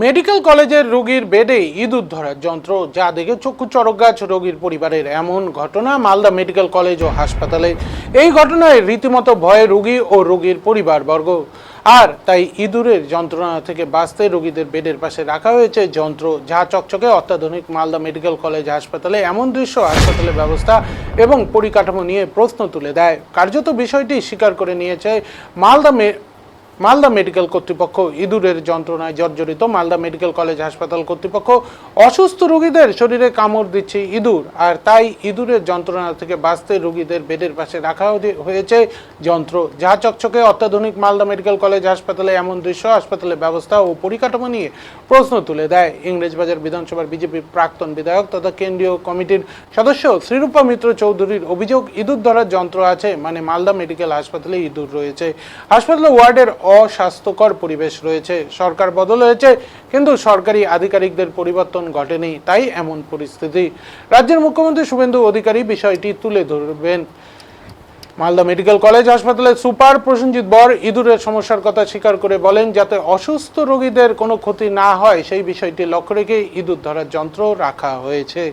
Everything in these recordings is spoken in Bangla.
মেডিকেল কলেজের রোগীর বেডে ইঁদুর ধরার যন্ত্র, যা দেখে চক্ষু চড়ক গাছ রোগীর পরিবারের। এমন ঘটনা মালদা মেডিকেল কলেজ ও হাসপাতালে। এই ঘটনায় রীতিমতো ভয়ে রোগী ও রোগীর পরিবারবর্গ। আর তাই ইঁদুরের যন্ত্রণা থেকে বাঁচতে রোগীদের বেডের পাশে রাখা হয়েছে যন্ত্র, যা চকচকে অত্যাধুনিক। মালদা মেডিকেল কলেজ হাসপাতালে এমন দৃশ্য হাসপাতালের ব্যবস্থা এবং পরিকাঠামো নিয়ে প্রশ্ন তুলে দেয়। কার্যত বিষয়টি স্বীকার করে নিয়েছে মালদা মেডিকেল কর্তৃপক্ষ। ইঁদুরের যন্ত্রণায় জর্জরিত মালদা মেডিকেল কলেজ হাসপাতাল কর্তৃপক্ষ। অসুস্থ রোগীদের শরীরে কামড় দিচ্ছে ইঁদুর, আর তাই ইঁদুরের যন্ত্রণা থেকে বাঁচতে রোগীদের বেডের পাশে রাখা হয়েছে যন্ত্র, যা চকচকে অত্যাধুনিক। মালদা মেডিকেল কলেজ হাসপাতালে এমন দৃশ্য হাসপাতালের ব্যবস্থা ও পরিকাঠামো নিয়ে প্রশ্ন তুলে দেয়। ইংরেজবাজার বিধানসভার বিজেপির প্রাক্তন বিধায়ক তথা কেন্দ্রীয় কমিটির সদস্য শ্রীরূপা মিত্র চৌধুরীর অভিযোগ, ইঁদুর ধরার যন্ত্র আছে মানে মালদা মেডিকেল হাসপাতালে ইঁদুর রয়েছে। হাসপাতালে ওয়ার্ডের অস্বাস্থ্যকর পরিবেশ রয়েছে। সরকার বদল হয়েছে কিন্তু সরকারি আধিকারিকদের পরিবর্তন ঘটেনি, তাই এমন পরিস্থিতি। রাজ্যের মুখ্যমন্ত্রী শুভেন্দু অধিকারী বিষয়টি তুলে ধরবেন। মালদা মেডিকেল কলেজ হাসপাতালের সুপার প্রসেনজিৎ বর ইঁদুরের সমস্যার কথা স্বীকার করে বলেন, যাতে অসুস্থ রোগীদের কোনো ক্ষতি না হয় সেই বিষয়টি লক্ষ্য রেখে ইঁদুর ধরার যন্ত্র রাখা হয়েছে।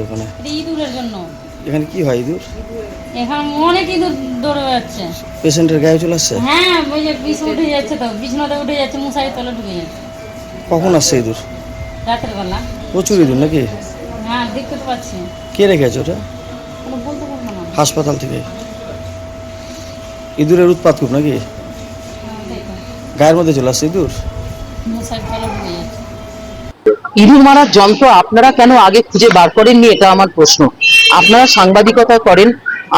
ওখানে ইঁদুরের জন্য এখানে কি হয়? ইঁদুর এখানে অনেক ইঁদুর দৌড়ে বেড়াচ্ছে। পেশেন্টের গায়ে চলে আসছে? হ্যাঁ, ওই যে বিষ উঠে যাচ্ছে, তো বিছনাতে উঠে যাচ্ছে, মশারি তলে ঢুকে যাচ্ছে। কখন আসছে ইঁদুর? রাতের বেলা। প্রচুর ইঁদুর নাকি? হ্যাঁ, দেখতে তো পাচ্ছি। কে রেখেছে ওটা? কোনো বলতে পারবো না। হাসপাতাল থেকে ইঁদুরের উৎপাত খুব নাকি? হ্যাঁ, তাই তো। গায়ের মধ্যে চলে আসছে ইঁদুর? মশারি তলে ঢুকে যাচ্ছে। ইঁদুর মারার যন্ত্র আপনারা কেন আগে খুঁজে বার করেননি, এটা আমার প্রশ্ন। আপনারা সাংবাদিকতা করেন,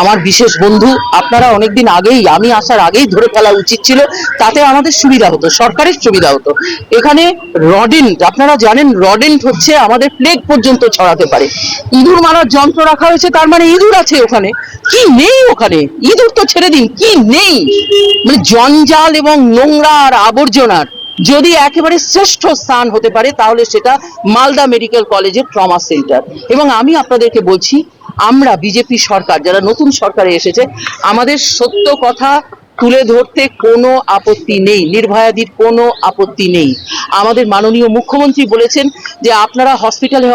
আমার বিশেষ বন্ধু, আপনারা অনেকদিন আগেই, আমি আসার আগেই ধরে ফেলা উচিত ছিল, তাতে আমাদের সুবিধা হতো, সরকারের সুবিধা হতো। এখানে রডেন্ট, আপনারা জানেন রডেন্ট হচ্ছে আমাদের প্লেগ পর্যন্ত ছড়াতে পারে। ইঁদুর মারার যন্ত্র রাখা হয়েছে, তার মানে ইঁদুর আছে ওখানে। কি নেই ওখানে? ইঁদুর তো ছেড়ে দিন, কি নেই? মানে জঞ্জাল এবং নোংরা আর আবর্জনার যদি একেবারে শ্রেষ্ঠ স্থান হতে পারে তাহলে সেটা মালদা মেডিকেল কলেজের ট্রমা সেন্টার। এবং আমি আপনাদেরকে বলছি, আমরা বিজেপি সরকার, যারা নতুন সরকারে এসেছে, আমাদের সত্য কথা তুলে ধরতে কোনো আপত্তি নেই, নির্ভয়াদির কোনো আপত্তি নেই। আমাদের মাননীয় মুখ্যমন্ত্রী বলেছেন যে আপনারা হসপিটালে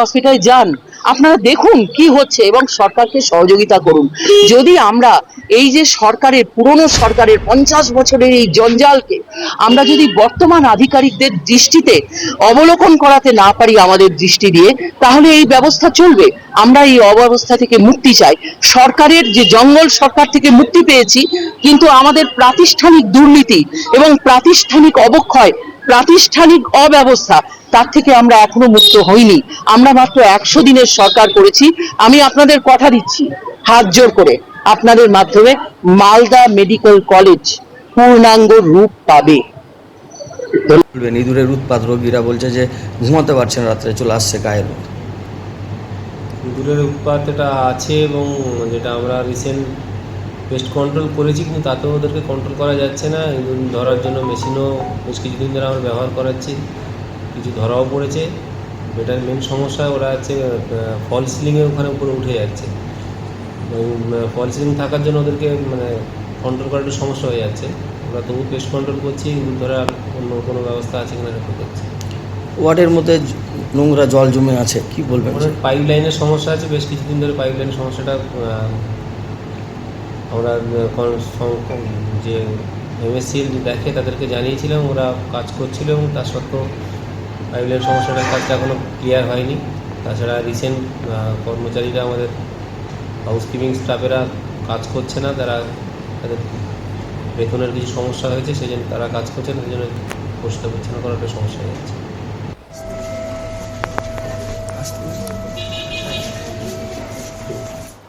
যান, আপনারা দেখুন কি হচ্ছে এবং সরকারকে সহযোগিতা করুন। যদি আমরা এই যে সরকারের, পুরনো সরকারের 50 বছরের এই জঞ্জালকে আমরা যদি বর্তমান আধিকারিকদের দৃষ্টিতে অবলোকন করাতে না পারি আমাদের দৃষ্টি দিয়ে, তাহলে এই ব্যবস্থা চলবে। আমরা এই অব্যবস্থা থেকে মুক্তি চাই। সরকারের যে জঙ্গল, সরকার থেকে মুক্তি পেয়েছি, কিন্তু আমাদের প্রাতিষ্ঠানিক দুর্নীতি এবং প্রাতিষ্ঠানিক অবক্ষয়, প্রাতিষ্ঠানিক অব্যবস্থা, তার থেকে আমরা এখনো মুক্ত হইনি। আমরা মাত্র 100 দিনের সরকার করেছি। আমি আপনাদের কথা দিচ্ছি, হাত জোর করে, আপনাদের মাধ্যমে মালদা মেডিকেল কলেজ পূর্ণাঙ্গ রূপ পাবে। বলবেন ইঁদুরের উৎপাত, রোগীরা বলছে যে ঘুমাতে পারছেন, রাত্রে চলে আসছে গায়ের মধ্যে। ইঁদুরের উৎপাত এটা আছে, এবং যেটা আমরা রিসেন্ট পেস্ট কন্ট্রোল করেছি, কিন্তু তাতেও ওদেরকে কন্ট্রোল করা যাচ্ছে না। ইঁদুর ধরার জন্য মেশিনও বেশ কিছুদিন ধরে আমরা ব্যবহার করাচ্ছি, কিছু ধরাও পড়েছে। এটার মেন সমস্যা ওরা হচ্ছে ফল সিলিংয়ে ওখানে উপরে উঠে যাচ্ছে। ফল সিলিং থাকার জন্য ওদেরকে কন্ট্রোল করার একটু সমস্যা হয়ে যাচ্ছে। আমরা তবু পেস্ট কন্ট্রোল করছি, ইঁদুর ধরার অন্য কোনো ব্যবস্থা আছে কিনা রেখে করছি। ওয়ার্ডের মধ্যে নোংরা জল জমে আছে, কি বলবেন? পাইপ লাইনের সমস্যা আছে, বেশ কিছুদিন ধরে পাইপ লাইনের সমস্যাটা আমরা যে MSCL দেখে তাদেরকে জানিয়েছিলাম, ওরা কাজ করছিল, এবং তার সত্ত্বেও পাইপ লাইন সমস্যাটার কাজটা এখনও ক্লিয়ার হয়নি। তাছাড়া রিসেন্ট কর্মচারীরা, আমাদের হাউসকিপিং স্টাফেরা কাজ করছে না, তাদের বেতনের কিছু সমস্যা হয়েছে, সেই জন্য তারা কাজ করছে না, সেই জন্য পরিষ্কার পরিচ্ছন্ন করার একটা সমস্যা হয়ে যাচ্ছে।